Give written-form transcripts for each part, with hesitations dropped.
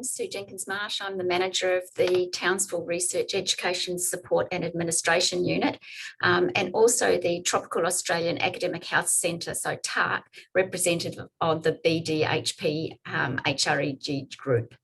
Sue Jenkins-Marsh. I'm the manager of the Townsville Research Education Support and Administration Unit, and also the Tropical Australian Academic Health Centre, so TAAHC, representative of the BDHP HREG group.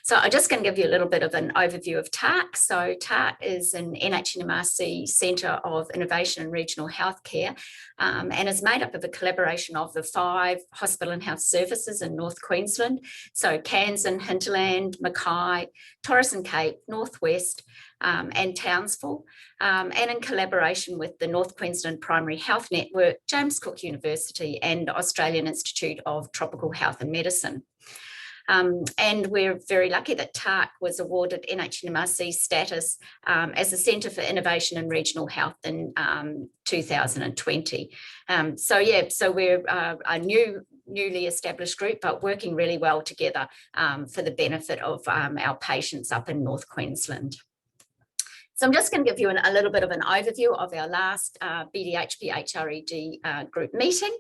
So I'm just going to give you a little bit of an overview of TAAHC. So TAAHC is an NHMRC Centre of Innovation and Regional Healthcare, and is made up of a collaboration of the 5 hospital and health services in North Queensland. So Cairns and Hinterland, Mackay, Torres and Cape, Northwest, and Townsville, and in collaboration with the North Queensland Primary Health Network, James Cook University and Australian Institute of Tropical Health and Medicine. And we're very lucky that TAAHC was awarded NHMRC status as a Centre for Innovation and Regional Health in 2020. So we're a newly established group, but working really well together for the benefit of our patients up in North Queensland. So I'm just going to give you a little bit of an overview of our last BDHP HREG group meeting.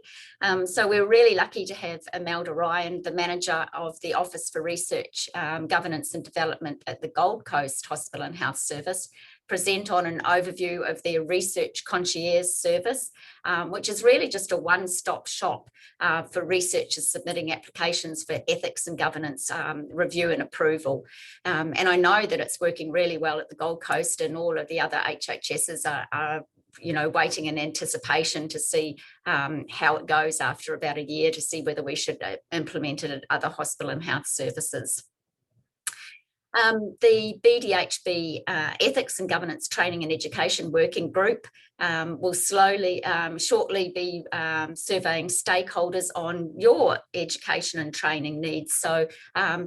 So we're really lucky to have Imelda Ryan, the manager of the Office for Research, Governance and Development at the Gold Coast Hospital and Health Service, present on an overview of their research concierge service, which is really just a one-stop shop for researchers submitting applications for ethics and governance review and approval. And I know that it's working really well at the Gold Coast, and all of the other HHSs are waiting in anticipation to see how it goes after about a year, to see whether we should implement it at other hospital and health services. The BDHP Ethics and Governance Training and Education Working Group will shortly be surveying stakeholders on your education and training needs. So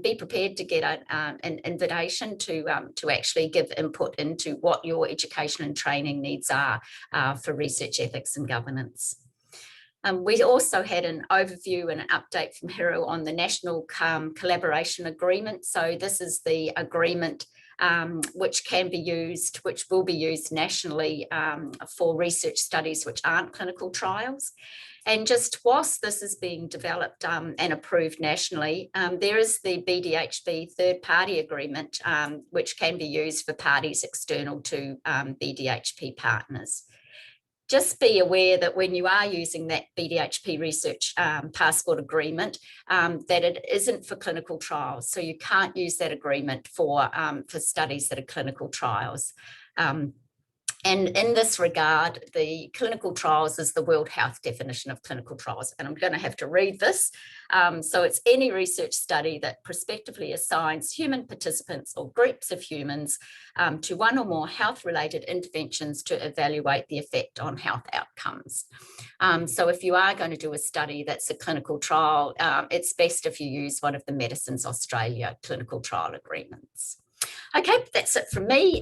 be prepared to get an invitation to actually give input into what your education and training needs are for research ethics and governance. We also had an overview and an update from Hero on the National Collaboration Agreement. So this is the agreement which will be used nationally for research studies which aren't clinical trials. And just whilst this is being developed and approved nationally, there is the BDHP third-party agreement, which can be used for parties external to BDHP partners. Just be aware that when you are using that BDHP research passport agreement, that it isn't for clinical trials. So you can't use that agreement for studies that are clinical trials. And in this regard, the clinical trials is the World Health definition of clinical trials. And I'm going to have to read this. So it's any research study that prospectively assigns human participants or groups of humans to one or more health-related interventions to evaluate the effect on health outcomes. So if you are going to do a study that's a clinical trial, it's best if you use one of the Medicines Australia clinical trial agreements. Okay, that's it from me.